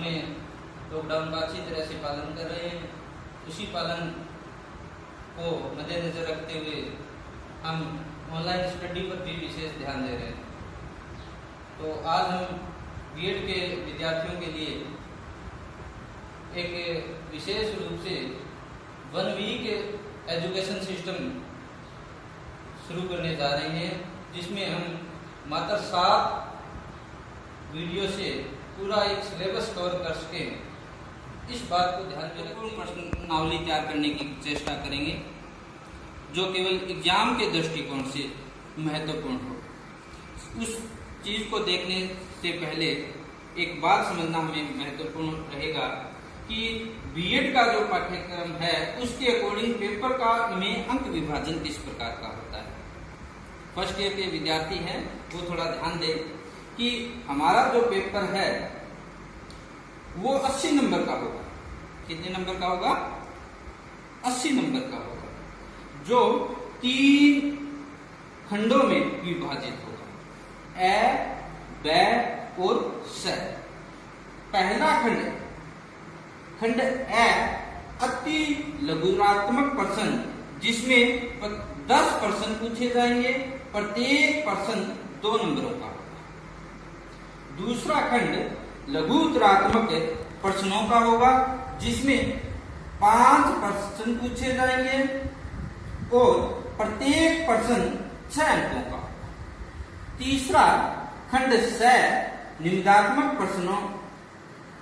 में लॉकडाउन का अच्छी तरह से पालन कर रहे हैं। उसी पालन को मद्देनजर रखते हुए हम ऑनलाइन स्टडी पर भी विशेष ध्यान दे रहे हैं। तो आज हम बीएड के विद्यार्थियों के लिए एक विशेष रूप से 1 वीक एजुकेशन सिस्टम शुरू करने जा रहे हैं, जिसमें हम मात्र 7 वीडियो से पूरा एक सिलेबस कवर कर सके, इस बात को ध्यान में रखकर प्रश्नावली तैयार करने की चेष्टा करेंगे, जो केवल एग्जाम के दृष्टिकोण से महत्वपूर्ण हो। उस चीज को देखने से पहले एक बात समझना हमें महत्वपूर्ण रहेगा कि बीएड का जो पाठ्यक्रम है उसके अकॉर्डिंग पेपर का में अंक विभाजन किस प्रकार का होता है। फर्स्ट ईयर के विद्यार्थी हैं वो थोड़ा ध्यान दें कि हमारा जो पेपर है वो 80 नंबर का होगा। कितने नंबर का होगा? 80 नंबर का होगा, जो 3 खंडों में विभाजित होगा, ए, ब और स। पहला खंड ए अति लघुरात्मक प्रश्न, जिसमें 10 प्रश्न पूछे जाएंगे, प्रत्येक प्रश्न 2 नंबरों का होगा। दूसरा खंड लघु उत्तरात्मक प्रश्नों का होगा, जिसमें 5 प्रश्न पूछे जाएंगे और प्रत्येक प्रश्न 6 अंकों का होगा। तीसरा खंड स निबंधात्मक प्रश्नों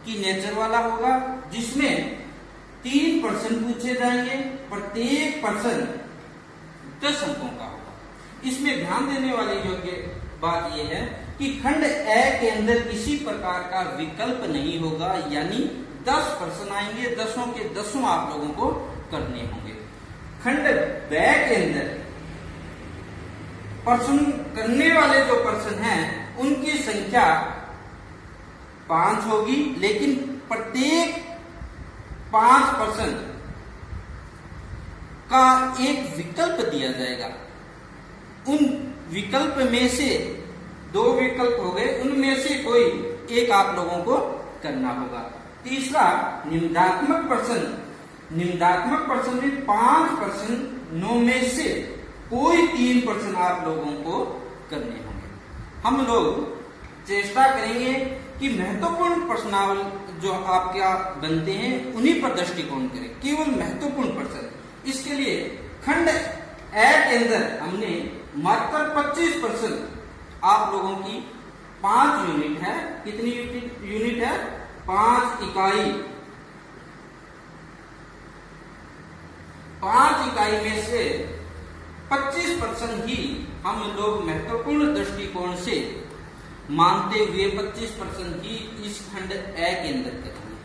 की नेचर वाला होगा, जिसमें 3 प्रश्न पूछे जाएंगे, प्रत्येक प्रश्न 10 अंकों का होगा। इसमें ध्यान देने वाली योग्य बात यह है कि खंड ए के अंदर किसी प्रकार का विकल्प नहीं होगा, यानी 10 प्रश्न आएंगे, 10 के 10 आप लोगों को करने होंगे। खंड ब के अंदर प्रश्न करने वाले जो प्रश्न हैं उनकी संख्या 5 होगी, लेकिन प्रत्येक 5 प्रश्न का एक विकल्प दिया जाएगा। उन विकल्प में से 2 विकल्प हो गए, उनमें से कोई एक आप लोगों को करना होगा। तीसरा निबंधात्मक प्रश्न में 5 प्रश्न 9 में से कोई 3 प्रश्न आप लोगों को करने होंगे। हम लोग चेष्टा करेंगे कि महत्वपूर्ण प्रश्नावली जो आपके बनते हैं उन्हीं पर दृष्टिकोण करें, केवल महत्वपूर्ण प्रश्न। इसके लिए खंड ए के अंदर हमने मात्र 25 प्रश्न आप लोगों की 5 यूनिट है। कितनी यूनिट है? 5 इकाई। 5 इकाई में से 25% ही हम लोग महत्वपूर्ण दृष्टिकोण से मानते हुए 25% ही इस खंड ए के अंदर करेंगे।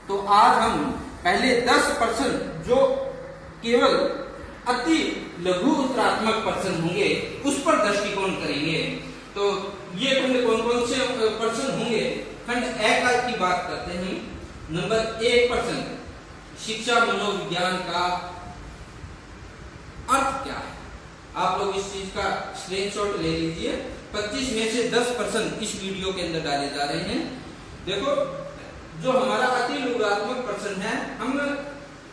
तो आज हम पहले 10% जो केवल अति लघु उत्तरात्मक प्रश्न होंगे उस पर दृष्टिकोण करेंगे। तो ये खंड कौन कौन से प्रश्न होंगे? खंड ए का की बात करते हैं। नंबर 1 प्रश्न, शिक्षा मनोविज्ञान का अर्थ क्या है? आप लोग इस चीज का स्क्रीनशॉट ले लीजिए। 25 में से 10% इस वीडियो के अंदर डाले जा रहे हैं। देखो, जो हमारा अति लघुत्तरात्मक प्रश्न है, हम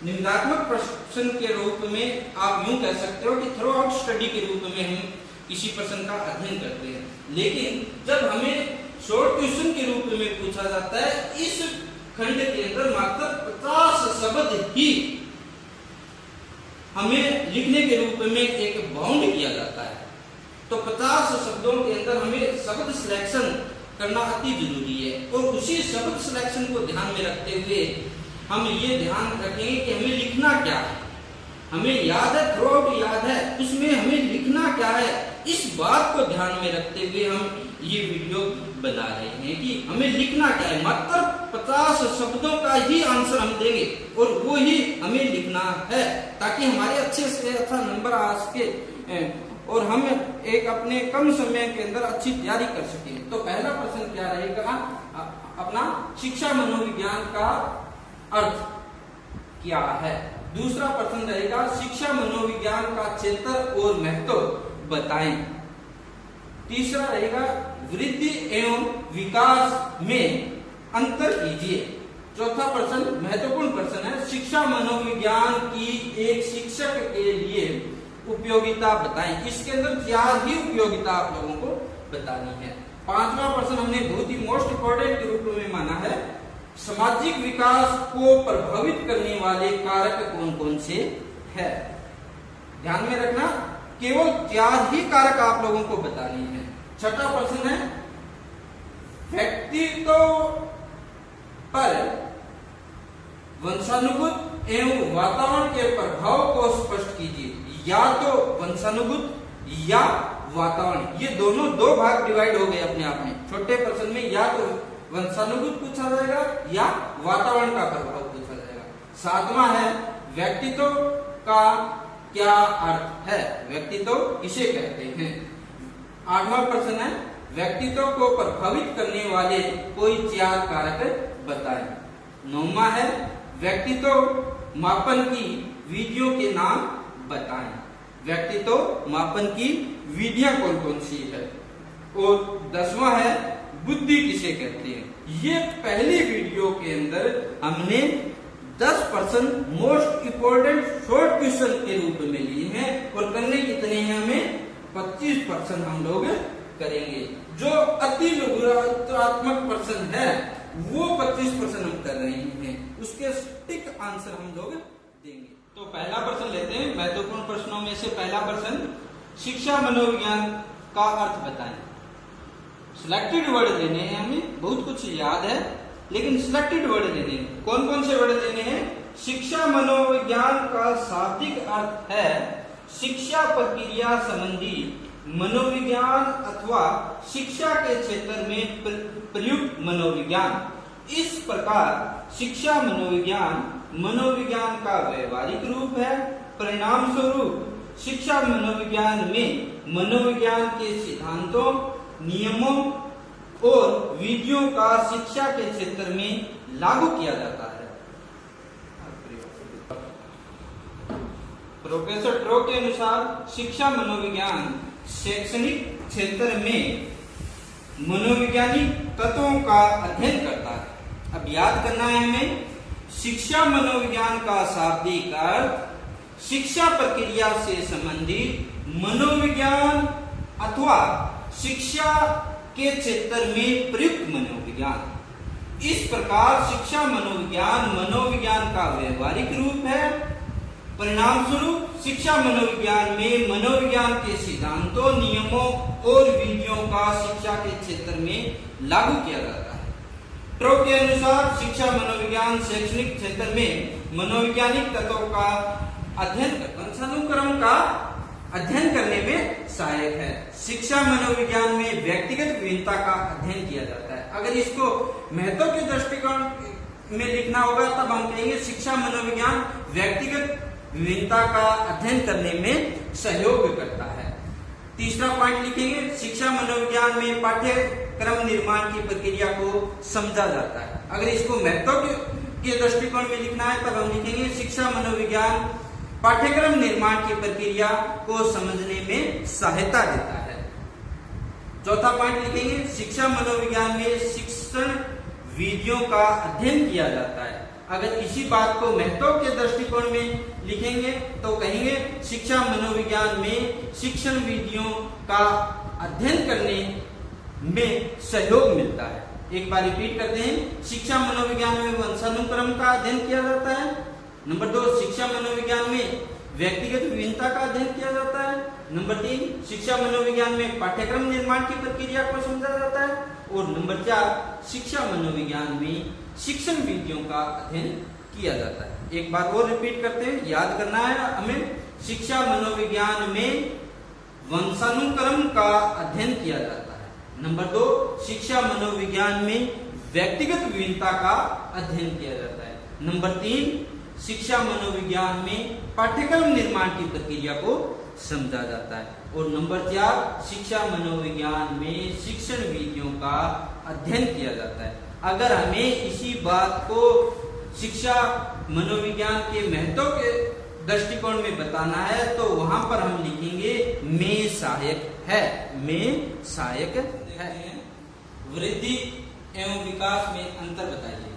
निबंधात्मक प्रश्न के रूप में आप यूं कह सकते हो कि थ्रू आउट स्टडी के रूप में हम किसी प्रश्न का अध्ययन करते हैं। लेकिन जब हमें शॉर्ट क्वेश्चन के रूप में पूछा जाता है, इस खंड के अंदर मात्र 50 शब्द ही हमें लिखने के रूप में एक बाउंड किया जाता है। तो 50 शब्दों के अंदर हमें शब्द सिलेक्शन करना अति जरूरी है, और उसी शब्द सिलेक्शन को ध्यान में रखते हुए हम ये ध्यान रखेंगे कि हमें लिखना क्या है। हमें याद है, थ्रू आउट याद है, उसमें हमें लिखना क्या है, इस बात को ध्यान में रखते हुए हम ये वीडियो बना रहे हैं कि हमें लिखना क्या है। मात्र 50 शब्दों का ही आंसर हम देंगे और वो ही हमें लिखना है, ताकि हमारे अच्छे से अच्छा नंबर आ सके और हम एक अपने कम समय के अंदर अच्छी तैयारी कर सके। तो पहला प्रश्न क्या रहेगा अपना, शिक्षा मनोविज्ञान का अर्थ क्या है। दूसरा प्रश्न रहेगा, शिक्षा मनोविज्ञान का क्षेत्र और महत्व बताएं। तीसरा रहेगा, वृद्धि एवं विकास में अंतर कीजिए। चौथा प्रश्न महत्वपूर्ण प्रश्न है, शिक्षा मनोविज्ञान की एक शिक्षक के लिए उपयोगिता बताएं। इसके अंदर 4 ही उपयोगिता आप लोगों को बतानी है। पांचवा प्रश्न हमने बहुत ही मोस्ट इंपोर्टेंट के रूप में माना है, सामाजिक विकास को प्रभावित करने वाले कारक कौन कौन से है। ध्यान में रखना, केवल 4 ही कारक आप लोगों को बतानी है। छठा प्रश्न है, व्यक्तित्व पर वंशानुगत एवं वातावरण के प्रभाव को स्पष्ट कीजिए। या तो वंशानुगत या वातावरण, ये दोनों 2 भाग डिवाइड हो गए अपने आप में। छोटे प्रश्न में या तो वंशानुगत पूछा जाएगा या वातावरण का प्रभाव पूछा जाएगा। 7वां है, व्यक्तित्व का क्या अर्थ है, व्यक्तित्व किसे कहते हैं। 8वां प्रश्न है, व्यक्तित्व को प्रभावित करने वाले कोई 4 कारक बताएं। 9वां है, व्यक्तित्व मापन की विधियों के नाम बताएं। व्यक्तित्व मापन की विधियां कौन कौन सी है। और 10वां है, बुद्धि किसे कहते हैं। ये पहली वीडियो के अंदर हमने 10% मोस्ट इंपोर्टेंट शॉर्ट क्वेश्चन के रूप में लिए हैं और करने कितने हैं हमें 25% हम लोग करेंगे। जो अति लघुत्वात्मक प्रश्न है वो 25% हम कर रहे हैं, उसके सटीक आंसर हम लोग देंगे। तो पहला प्रश्न लेते हैं, महत्वपूर्ण प्रश्नों में से पहला प्रश्न, शिक्षा मनोविज्ञान का अर्थ बताएं। सिलेक्टेड वर्ड लेने हैं, हमें बहुत कुछ याद है लेकिन सिलेक्टेड वर्ड लेने हैं। कौन कौन से वर्ड लेने हैं। शिक्षा मनोविज्ञान का शाब्दिक अर्थ है शिक्षा प्रक्रिया संबंधी मनोविज्ञान अथवा शिक्षा के क्षेत्र में प्रयुक्त मनोविज्ञान। इस प्रकार शिक्षा मनोविज्ञान मनोविज्ञान का व्यवहारिक रूप है। परिणाम स्वरूप शिक्षा मनोविज्ञान में मनोविज्ञान के सिद्धांतों, नियमों और विधियों का शिक्षा के क्षेत्र में लागू किया जाता है। प्रोफेसर ट्रो के अनुसार शिक्षा मनोविज्ञान शैक्षणिक क्षेत्र में मनोवैज्ञानिक तत्वों का अध्ययन करता है। अब याद करना है हमें, शिक्षा मनोविज्ञान का शाब्दिक अर्थ शिक्षा प्रक्रिया से संबंधित मनोविज्ञान अथवा शिक्षा के क्षेत्र में प्रयुक्त मनोविज्ञान। इस प्रकार शिक्षा मनोविज्ञान मनोविज्ञान का व्यवहारिक रूप है। परिणाम स्वरूप शिक्षा मनोविज्ञान में मनोविज्ञान के सिद्धांतों, नियमों और विधियों का शिक्षा के क्षेत्र में लागू किया जाता है। ट्रो के अनुसार शिक्षा मनोविज्ञान शैक्षणिक क्षेत्र में मनोवैज्ञानिक तत्वों का अध्ययन वंशानुक्रम का अध्ययन करने में सहायक है। शिक्षा मनोविज्ञान में व्यक्तिगत विभिन्नता का अध्ययन किया जाता है। अगर इसको महत्व के दृष्टिकोण में लिखना होगा तब हम कहेंगे शिक्षा मनोविज्ञान व्यक्तिगत विभिन्नता का अध्ययन करने में सहयोग करता है। तीसरा पॉइंट लिखेंगे, शिक्षा मनोविज्ञान में पाठ्यक्रम निर्माण की प्रक्रिया को समझा जाता है। अगर इसको महत्व के दृष्टिकोण में लिखना है तब हम लिखेंगे शिक्षा मनोविज्ञान पाठ्यक्रम निर्माण की प्रक्रिया को समझने में सहायता देता है। चौथा पॉइंट लिखेंगे, शिक्षा मनोविज्ञान में शिक्षण विधियों का अध्ययन किया जाता है। अगर इसी बात को महत्व के दृष्टिकोण में लिखेंगे तो कहेंगे शिक्षा मनोविज्ञान में शिक्षण विधियों का अध्ययन करने में सहयोग मिलता है। एक बार रिपीट करते हैं, शिक्षा मनोविज्ञान में वंशानुक्रम का अध्ययन किया जाता है। नंबर 2, शिक्षा मनोविज्ञान में व्यक्तिगत विभिन्नता का अध्ययन किया जाता है। नंबर 3, शिक्षा मनोविज्ञान में पाठ्यक्रम निर्माण की प्रक्रिया को समझा जाता है। और नंबर 4, शिक्षा मनोविज्ञान में शिक्षण विधियों का अध्ययन किया जाता है। एक बार और रिपीट करते हैं, याद करना है हमें, शिक्षा मनोविज्ञान में वंशानुक्रम का अध्ययन किया जाता है। नंबर 2, शिक्षा मनोविज्ञान में व्यक्तिगत विभिन्नता का अध्ययन किया जाता है। नंबर 3, शिक्षा मनोविज्ञान में पाठ्यक्रम निर्माण की प्रक्रिया को समझा जाता है। और नंबर 4, शिक्षा मनोविज्ञान में शिक्षण विधियों का अध्ययन किया जाता है। अगर हमें इसी बात को शिक्षा मनोविज्ञान के महत्व के दृष्टिकोण में बताना है तो वहां पर हम लिखेंगे में सहायक है, में सहायक है। वृद्धि एवं विकास में अंतर बताइए।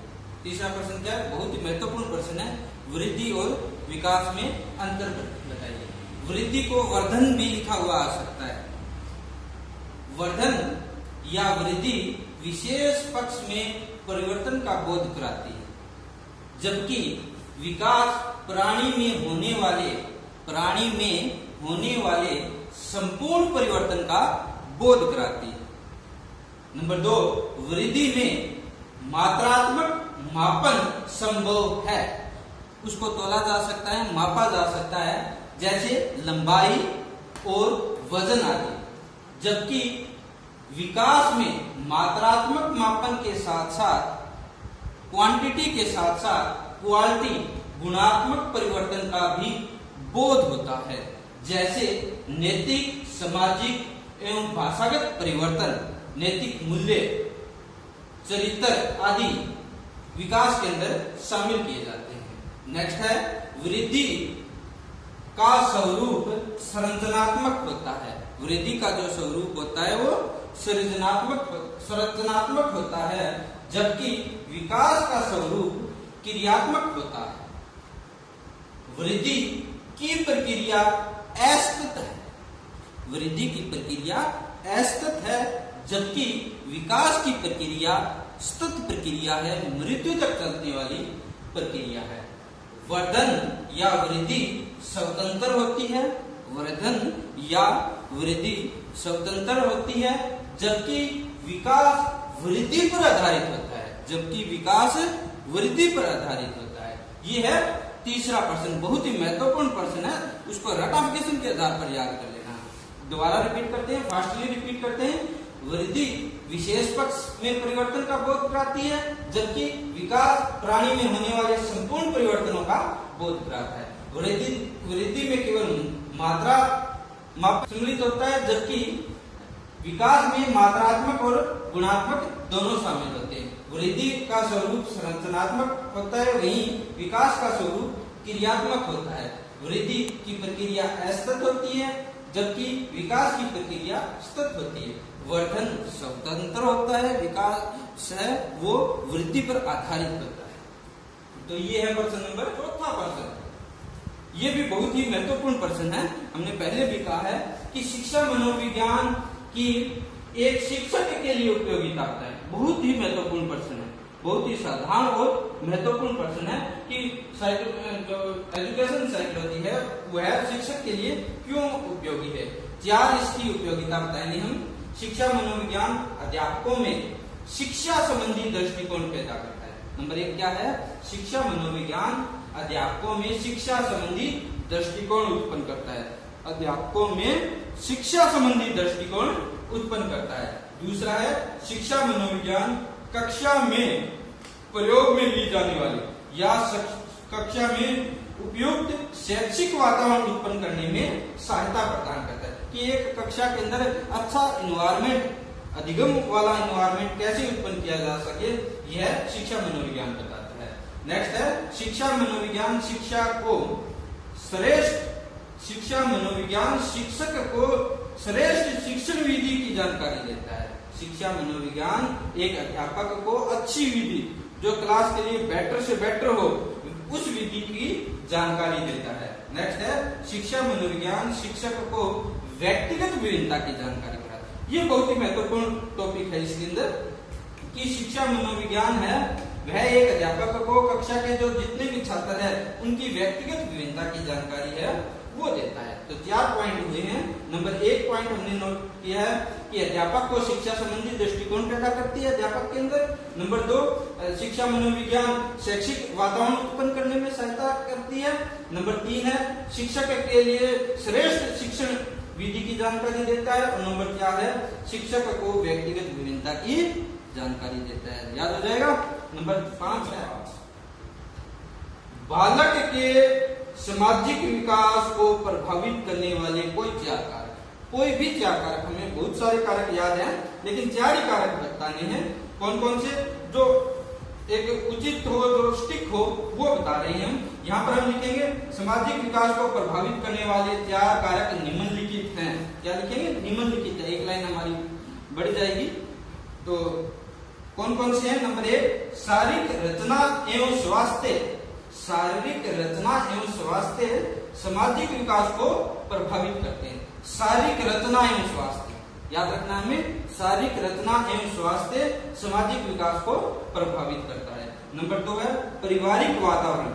तीसरा प्रश्न क्या है, बहुत ही महत्वपूर्ण प्रश्न है, वृद्धि और विकास में अंतर बताइए। वृद्धि को वर्धन भी लिखा हुआ आ सकता है। वर्धन या वृद्धि विशेष पक्ष में परिवर्तन का बोध कराती है, जबकि विकास प्राणी में होने वाले संपूर्ण परिवर्तन का बोध कराती है। नंबर 2, वृद्धि में मात्रात्मक मापन संभव है, उसको तोला जा सकता है, मापा जा सकता है, जैसे लंबाई और वजन आदि। जबकि विकास में मात्रात्मक मापन के साथ साथ क्वांटिटी के साथ साथ क्वालिटी गुणात्मक परिवर्तन का भी बोध होता है, जैसे नैतिक, सामाजिक एवं भाषागत परिवर्तन, नैतिक मूल्य, चरित्र आदि विकास के अंदर शामिल किए जाते हैं। नेक्स्ट है, वृद्धि का स्वरूप संरचनात्मक होता है। वृद्धि का जो स्वरूप होता है वो संरचनात्मक होता है, जबकि विकास का स्वरूप क्रियात्मक होता है। वृद्धि की प्रक्रिया अस्तित्व है, वृद्धि की प्रक्रिया अस्तित्व है, जबकि विकास की प्रक्रिया स्थित प्रक्रिया है, मृत्यु तक चलने वाली प्रक्रिया है। वर्धन या वृद्धि स्वतंत्र होती है, वर्धन या वृद्धि स्वतंत्र होती है, जबकि विकास वृद्धि पर आधारित होता है, जबकि विकास वृद्धि पर आधारित होता है। ये है तीसरा प्रश्न, बहुत ही महत्वपूर्ण प्रश्न है, उसको रटाफिकेशन के आधार पर याद कर लेना। दोबारा रिपीट करते हैं, फास्टली रिपीट करते हैं। वृद्धि विशेष पक्ष में परिवर्तन का बोध कराती है, जबकि विकास प्राणी में होने वाले संपूर्ण परिवर्तनों का बोध कराता है। वृद्धि में केवल मात्रा सम्मिलित होता है, जबकि विकास में मात्रात्मक और गुणात्मक दोनों शामिल होते हैं। वृद्धि का स्वरूप संरचनात्मक होता है, वहीं विकास का स्वरूप क्रियात्मक होता है। वृद्धि की प्रक्रिया अस्थित होती है, जबकि विकास की प्रक्रिया स्थित होती है। वर्धन स्वतंत्र होता है, विकास है वो वृद्धि पर आधारित होता है। तो ये है प्रश्न नंबर चौथा प्रश्न। ये भी बहुत ही महत्वपूर्ण प्रश्न है। हमने पहले भी कहा है कि शिक्षा मनोविज्ञान की एक शिक्षक के लिए उपयोगिता होता है। बहुत ही महत्वपूर्ण प्रश्न है, बहुत ही साधारण और महत्वपूर्ण प्रश्न है कि जो एजुकेशन साइकोलॉजी है वह शिक्षक के लिए क्यों उपयोगी है। 4 इसकी उपयोगिता बताएंगे हम। शिक्षा मनोविज्ञान अध्यापकों में शिक्षा संबंधी दृष्टिकोण पैदा करता है। नंबर 1 क्या है, शिक्षा मनोविज्ञान अध्यापकों में शिक्षा संबंधी दृष्टिकोण उत्पन्न करता है। अध्यापकों में शिक्षा संबंधी दृष्टिकोण उत्पन्न करता है। दूसरा है, शिक्षा मनोविज्ञान कक्षा में प्रयोग में ली जाने वाली या कक्षा में उपयुक्त शैक्षिक वातावरण उत्पन्न करने में सहायता प्रदान करता है कि एक कक्षा के अंदर अच्छा इन्वायरमेंट, अधिगम वाला इन्वायरमेंट कैसे उत्पन्न किया जा सके, यह शिक्षा मनोविज्ञान बताता है। नेक्स्ट है, शिक्षा मनोविज्ञान शिक्षा मनोविज्ञान शिक्षक को श्रेष्ठ शिक्षण विधि की जानकारी देता है। शिक्षा मनोविज्ञान एक अध्यापक को अच्छी विधि, जो क्लास के लिए बेटर से बेटर हो, उस विधि की जानकारी देता है। नेक्स्ट है, शिक्षा मनोविज्ञान शिक्षक को व्यक्तिगत विभिन्नता की जानकारी कराता है। ये बहुत ही महत्वपूर्ण टॉपिक है इसके अंदर कि शिक्षा मनोविज्ञान है वह एक अध्यापक को कक्षा के जो जितने भी छात्र हैं उनकी व्यक्तिगत विभिन्नता की जानकारी है वो देता है। तो 4 पॉइंट हुए हैं। नंबर 1 पॉइंट हमने नोट किया है कि अध्यापक को शिक्षा संबंधी दृष्टिकोण पैदा करती है अध्यापक के अंदर। नंबर 2, शिक्षा मनोविज्ञान शैक्षिक वातावरण उत्पन्न करने में सहायता करती है। नंबर 3 है, शिक्षक के लिए श्रेष्ठ शिक्षण विधि की जानकारी देता है। और नंबर 4 है, शिक्षक को व्यक्तिगत विभिन्नता की जानकारी देता है। याद हो जाएगा। नंबर 5 है, बालक के सामाजिक विकास को प्रभावित करने वाले कोई 4 कारक। कोई भी 4 कारक, हमें बहुत सारे कारक याद हैं लेकिन 4 ही कारक बताने हैं। कौन कौन से, जो एक उचित हो, जो स्टिक हो, वो बता रहे हैं हम। यहाँ पर हम लिखेंगे सामाजिक विकास को प्रभावित करने वाले 4 कारक निम्नलिखित हैं। क्या लिखेंगे? निम्नलिखित है। एक लाइन हमारी बढ़ जाएगी। तो कौन कौन से हैं? नंबर 1 शारीरिक रचना एवं स्वास्थ्य। शारीरिक रचना एवं स्वास्थ्य सामाजिक विकास को प्रभावित करते हैं। शारीरिक रचना एवं स्वास्थ्य, याद रखना हमें, शारीरिक रचना एवं स्वास्थ्य सामाजिक विकास को प्रभावित करता है। नंबर 2 है पारिवारिक वातावरण।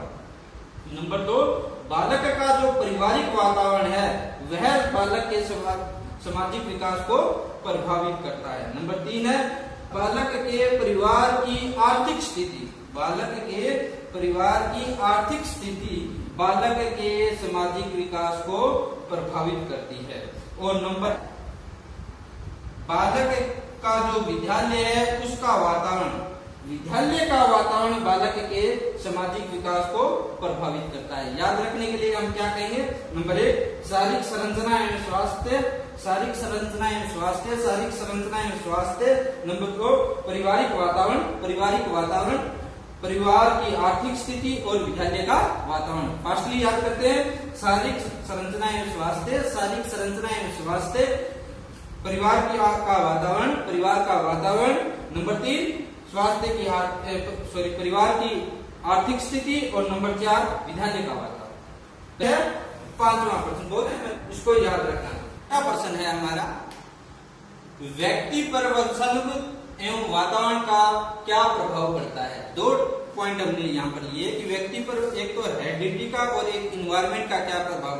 नंबर 2 बालक का जो पारिवारिक वातावरण है वह बालक के सामाजिक विकास को प्रभावित करता है। नंबर 3 है बालक के परिवार की आर्थिक स्थिति। बालक के परिवार की आर्थिक स्थिति बालक के सामाजिक विकास को प्रभावित करती है। और नंबर बालक का जो विद्यालय है उसका वातावरण, विद्यालय का वातावरण बालक के सामाजिक विकास को प्रभावित करता है। याद रखने के लिए हम क्या कहेंगे? नंबर 1 शारीरिक संरचना एवं स्वास्थ्य, शारीरिक संरचना एवं स्वास्थ्य, शारीरिक संरचना एवं स्वास्थ्य। नंबर 2 पारिवारिक वातावरण, पारिवारिक वातावरण, परिवार की आर्थिक स्थिति और विद्यालय का वातावरण। फास्टली याद करते हैं, शारीरिक संरचना एवं स्वास्थ्य, शारीरिक संरचना एवं स्वास्थ्य, परिवार की का वातावरण, परिवार का वातावरण। नंबर 3 स्वास्थ्य की परिवार की आर्थिक स्थिति और नंबर 4 विद्यालय का वातावरण। 5वां प्रश्न बोल रहे हैं, इसको याद रखना। क्या प्रश्न है हमारा? व्यक्ति पर वंशानुगत एवं वातावरण का क्या प्रभाव पड़ता है? 2 पॉइंट हमने यहाँ पर लिए कि व्यक्ति पर एक तो हेरिडिटी का और एक इन्वायरमेंट का क्या प्रभाव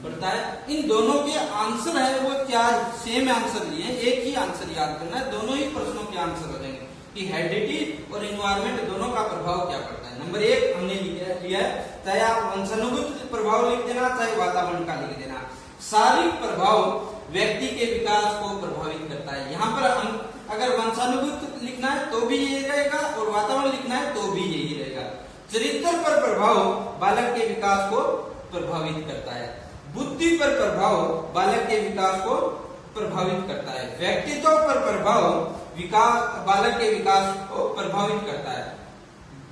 पड़ता है। इन दोनों के आंसर है वो 4 सेम आंसर लिए, एक ही आंसर याद करना है, दोनों ही प्रश्नों के आंसर हो जाएंगे कि हेरिडिटी और इन्वायरमेंट दोनों का प्रभाव क्या पड़ता है। नंबर 1 हमने लिया है, चाहे आप वंशानुगत प्रभाव लिख देना चाहे वातावरण का लिख देना। शारीरिक प्रभाव व्यक्ति के विकास को प्रभावित करता है। यहाँ पर हम अगर वंशानुगत लिखना है तो भी यही रहेगा और वातावरण लिखना है तो भी यही रहेगा। चरित्र पर प्रभाव बालक के विकास को प्रभावित करता है। बुद्धि पर प्रभाव बालक के विकास को प्रभावित करता है। व्यक्तित्व पर प्रभाव बालक के विकास को प्रभावित करता है।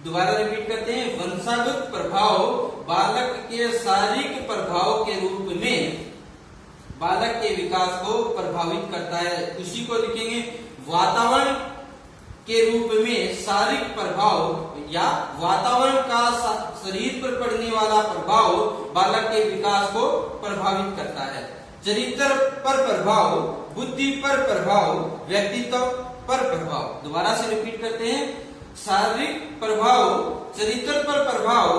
दोबारा रिपीट करते हैं, वंशागत प्रभाव बालक के शारीरिक प्रभाव के रूप में बालक के विकास को प्रभावित करता है। उसी को लिखेंगे वातावरण के रूप में शारीरिक प्रभाव या वातावरण का शरीर पर पड़ने वाला प्रभाव बालक के विकास को प्रभावित करता है। चरित्र पर प्रभाव, बुद्धि पर प्रभाव, व्यक्तित्व पर प्रभाव। दोबारा से रिपीट करते हैं, शारीरिक प्रभाव, चरित्र पर प्रभाव,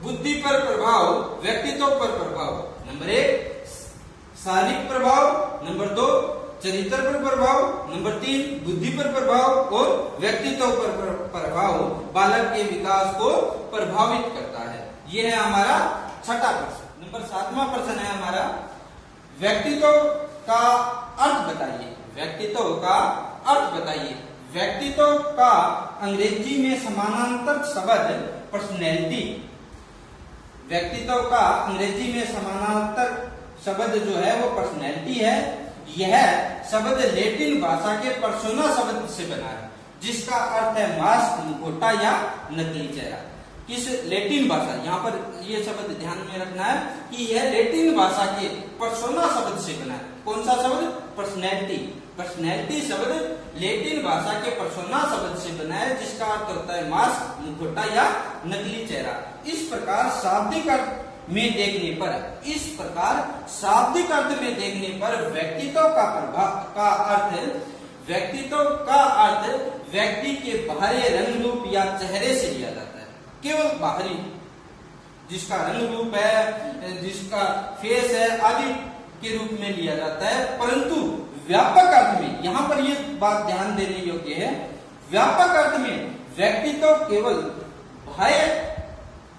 बुद्धि पर प्रभाव, व्यक्तित्व पर प्रभाव। नंबर 1 शारीरिक प्रभाव, नंबर 2 चरित्र पर प्रभाव, नंबर 3 बुद्धि पर प्रभाव और व्यक्तित्व पर प्रभाव बालक के विकास को प्रभावित करता है। यह है हमारा 6वां प्रश्न। नंबर 7वां प्रश्न है हमारा, व्यक्तित्व का अर्थ बताइए। व्यक्तित्व का अर्थ बताइए। व्यक्तित्व का अंग्रेजी में समानांतर शब्द पर्सनैलिटी। व्यक्तित्व का अंग्रेजी में समानांतर शब्द जो है वो पर्सनैलिटी है। यह शब्द लैटिन भाषा के पर्सोना शब्द से बना है जिसका अर्थ है मास्क, मुखौटा या नकली चेहरा। किस लैटिन भाषा, यहाँ पर यह शब्द ध्यान में रखना है कि यह लैटिन भाषा के पर्सोना शब्द से बना है। कौन सा शब्द? पर्सनैलिटी। पर्सनैलिटी शब्द लैटिन भाषा के पर्सोना शब्द से बना है जिसका अर्थ होता है मास्क, मुखौटा या नकली चेहरा। इस प्रकार शाब्दिक अर्थ में देखने पर, इस प्रकार शाब्दिक अर्थ में देखने पर व्यक्तित्व का प्रभाव का अर्थ, व्यक्तित्व का अर्थ व्यक्ति के बाहरी रंग रूप या चेहरे से लिया जाता है। केवल बाहरी, जिसका रंग रूप है, जिसका फेस है आदि के रूप में लिया जाता है। परंतु व्यापक अर्थ में, यहाँ पर ये बात ध्यान देने योग्य है, व्यापक अर्थ में व्यक्तित्व केवल बाह्य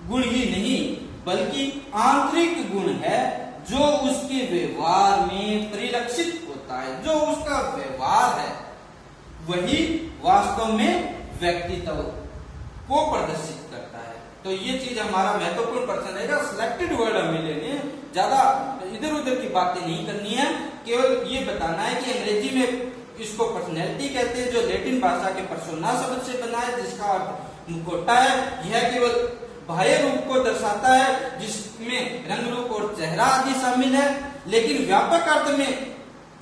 गुण ही नहीं बल्कि आंतरिक गुण है जो उसके व्यवहार में परिलक्षित होता है। जो उसका व्यवहार है वही वास्तव में व्यक्तित्व को प्रदर्शित करता है। तो ये चीज हमारा महत्वपूर्ण प्रश्न रहेगा। सिलेक्टेड वर्ड हमें लेने, ज्यादा इधर उधर की बातें नहीं करनी है, केवल ये बताना है कि अंग्रेजी में इसको पर्सनैलिटी कहते हैं जो लैटिन भाषा के पर्सोना शब्द से बना है जिसका अर्थ मुखौटा है। यह केवल बाह्य रूप को दर्शाता है जिसमें रंग रूप और चेहरा आदि शामिल है, लेकिन व्यापक अर्थ में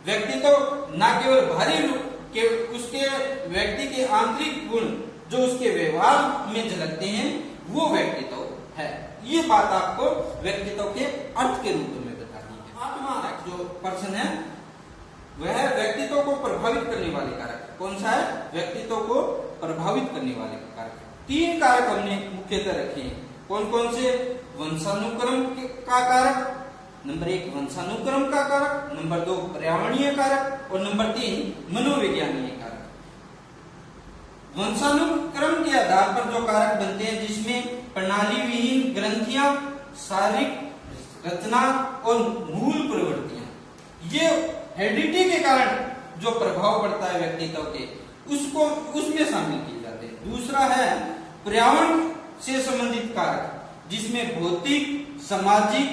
व्यक्तित्व न केवल बाहरी के उसके व्यक्ति के आंतरिक गुण जो उसके व्यवहार में झलकते हैं वो व्यक्तित्व है। ये बात आपको व्यक्तित्व के अर्थ के रूप में बताती है। आठवां जो पर्सन है वह व्यक्तित्व को प्रभावित करने वाले कारक। कौन सा है? व्यक्तित्व को प्रभावित करने वाले कारक। 3 कारक हमने मुख्यतः रखे हैं। कौन कौन से? वंशानुक्रम का कारक, नंबर 1 वंशानुक्रम का कारक, नंबर 2 पर्यावरणीय कारक और नंबर 3 मनोवैज्ञानिक कारक। वंशानुक्रम के आधार पर जो कारक बनते हैं जिसमें प्रणाली विहीन ग्रंथियां, शारीरिक रचना और मूल प्रवृत्तियां, ये हेरिडिटी के कारण जो प्रभाव पड़ता है व्यक्तित्व के उसको उसमें शामिल किए जाते हैं। दूसरा है पर्यावरण से संबंधित कारक जिसमें भौतिक, सामाजिक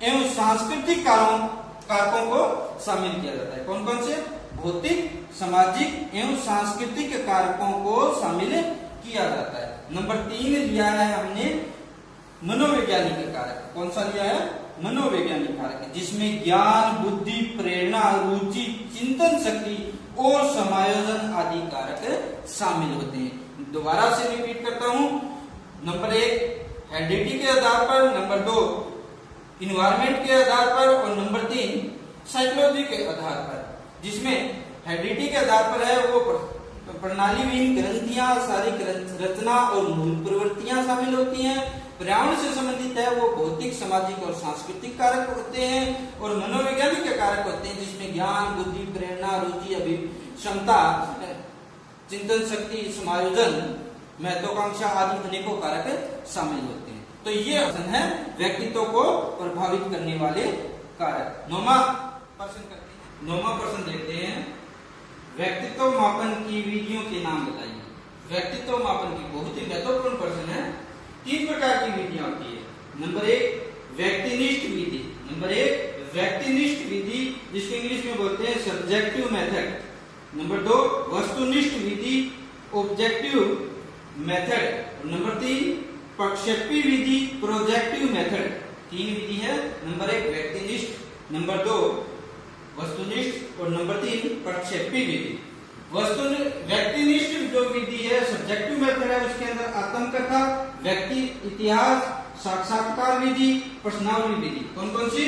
एवं सांस्कृतिक कारकों को शामिल किया जाता है। कौन कौन से? भौतिक, सामाजिक एवं सांस्कृतिक कारकों को शामिल किया जाता है। नंबर 3 लिया है हमने मनोवैज्ञानिक कारक। कौन सा लिया है? मनोवैज्ञानिक कारक जिसमें ज्ञान, बुद्धि, प्रेरणा, रुचि, चिंतन शक्ति और समायोजन आदि कारक शामिल होते हैं। दोबारा से रिपीट करता हूं। नंबर 1 हेरिडिटी के आधार पर, नंबर 2 इन्वायरमेंट के आधार पर और नंबर 3 साइकोलॉजी के आधार पर। जिसमें हेरिडिटी के आधार पर है वो प्रणाली विहीन ग्रंथियां, शारीरिक रचना और मूल प्रवृत्तियां शामिल होती हैं। पर्यावरण से संबंधित है वो भौतिक, सामाजिक और सांस्कृतिक कारक होते हैं और मनोवैज्ञानिक कारक होते हैं जिसमें ज्ञान, बुद्धि, प्रेरणा, रुचि, क्षमता, चिंतन शक्ति, समायोजन, महत्वाकांक्षा आदि अनेकों कारक शामिल होते हैं। तो ये ऑप्शन है व्यक्तित्व को प्रभावित करने वाले कारक। 9वां प्रश्न देखते हैं। व्यक्तित्व मापन की विधियों के नाम बताइए। व्यक्तित्व मापन की बहुत ही महत्वपूर्ण प्रश्न है। 3 प्रकार की विधियां होती है। नंबर 1 व्यक्तिनिष्ठ विधि। नंबर 1 व्यक्तिनिष्ठ विधि जिसको इंग्लिश में बोलते हैं सब्जेक्टिव मेथड। नंबर 2 वस्तुनिष्ठ विधि, ऑब्जेक्टिव मेथड। नंबर 3 प्रक्षेपी विधि, प्रोजेक्टिव मेथड। 3 विधि है। नंबर 1 व्यक्तिनिष्ठ, नंबर 2 वस्तुनिष्ठ और नंबर 3 प्रक्षेपी विधि। व्यक्तिनिष्ठ जो विधि है सब्जेक्टिव मेथड है उसके अंदर आत्मकथा, व्यक्ति इतिहास, साक्षात्कार विधि, प्रश्नावली विधि। कौन कौन सी?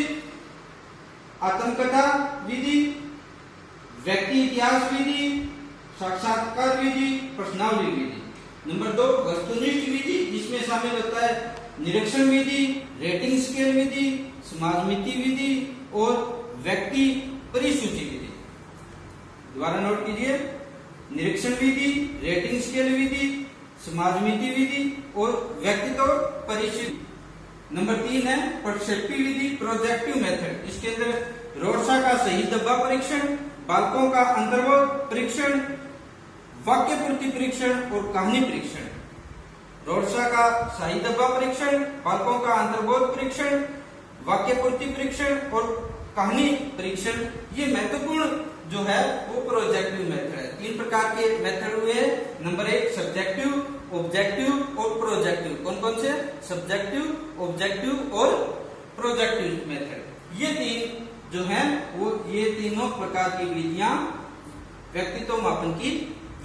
आत्मकथा विधि, व्यक्ति इतिहास विधि, साक्षात्कार विधि, प्रश्नावली विधि। नंबर 2 वस्तुनिष्ठ विधि जिसमें शामिल होता है निरीक्षण विधि, रेटिंग स्केल विधि, समाजमिति विधि और व्यक्ति परिसूची विधि। दोबारा नोट कीजिए। निरीक्षण विधि, रेटिंग स्केल विधि, समाजमिति विधि और व्यक्तित्व परिसूची। नंबर 3 है प्रक्षेपी विधि, प्रोजेक्टिव मेथड। इसके अंदर रोडसा का सही डब्बा परीक्षण, बालकों का अंतर्बोध परीक्षण, वाक्य पूर्ति परीक्षण और कहानी परीक्षण। रोडसा का सही डब्बा परीक्षण, बालकों का अंतर्बोध परीक्षण, वाक्य पूर्ति परीक्षण और कहानी परीक्षण। ये महत्वपूर्ण जो है वो प्रोजेक्टिव मेथड है। 3 प्रकार के मेथड हुए। नंबर 1 सब्जेक्टिव, ऑब्जेक्टिव और प्रोजेक्टिव। कौन कौन से? सब्जेक्टिव, ऑब्जेक्टिव और प्रोजेक्टिव मेथड। ये 3 जो है वो ये तीनों प्रकार की विधियां व्यक्तित्व मापन की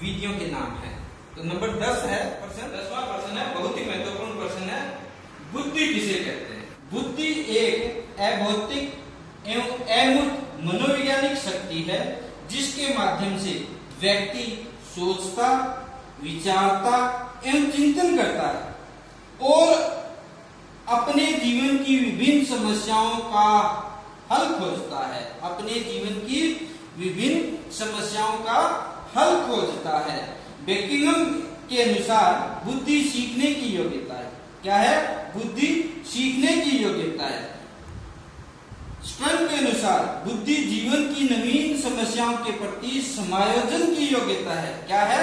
विधियों के नाम है। तो नंबर 10 है प्रश्न। 10वां प्रश्न है, बहुत ही महत्वपूर्ण प्रश्न है। बुद्धि किसे कहते हैं? बुद्धि एक अभौतिक एवं अमूर्त मनोवैज्ञानिक शक्ति है जिसके माध्यम से व्यक्ति सोचता, विचारता एवं चिंतन करता है और अपने जीवन की विभिन्न समस्याओं का हल खोजता है। अपने जीवन की विभिन्न समस्याओं का हल खोजता है। बेकिंगम के अनुसार बुद्धि सीखने की योग्यता है। क्या है? बुद्धि सीखने की योग्यता है। स्टर्न के अनुसार बुद्धि जीवन की नवीन समस्याओं के प्रति समायोजन की योग्यता है। क्या है?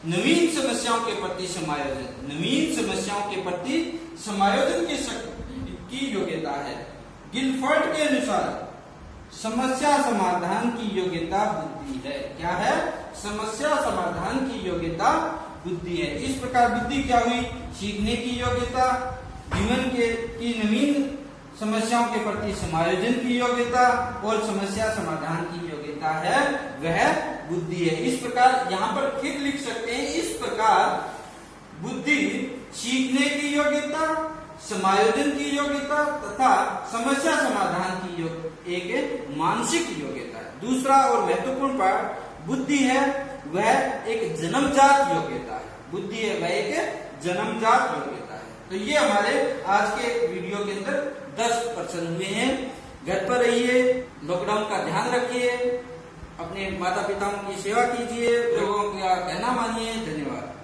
नवीन समस्याओं के प्रति समायोजन, नवीन समस्याओं के प्रति समायोजन की योग्यता है। गिलफर्ड के अनुसार समस्या समाधान की योग्यता बुद्धि है। क्या है? समस्या समाधान की योग्यता बुद्धि है। इस प्रकार बुद्धि क्या हुई? सीखने की योग्यता, जीवन की नवीन समस्याओं के प्रति समायोजन की योग्यता और समस्या समाधान की योग्यता है वह बुद्धि है। इस प्रकार यहाँ पर फिर लिख सकते हैं, इस प्रकार बुद्धि सीखने की योग्यता, समायोजन की योग्यता तथा समस्या समाधान की एक मानसिक योग्यता है। दूसरा और महत्वपूर्ण पार्ट बुद्धि है वह एक जन्मजात योग्यता है। बुद्धि है वह एक जन्मजात योग्यता है। तो ये हमारे आज के वीडियो के अंदर 10 प्रश्न हुए हैं। घर पर रहिए, लॉकडाउन का ध्यान रखिए, अपने माता पिताओं की सेवा कीजिए, लोगों का कहना मानिए। धन्यवाद।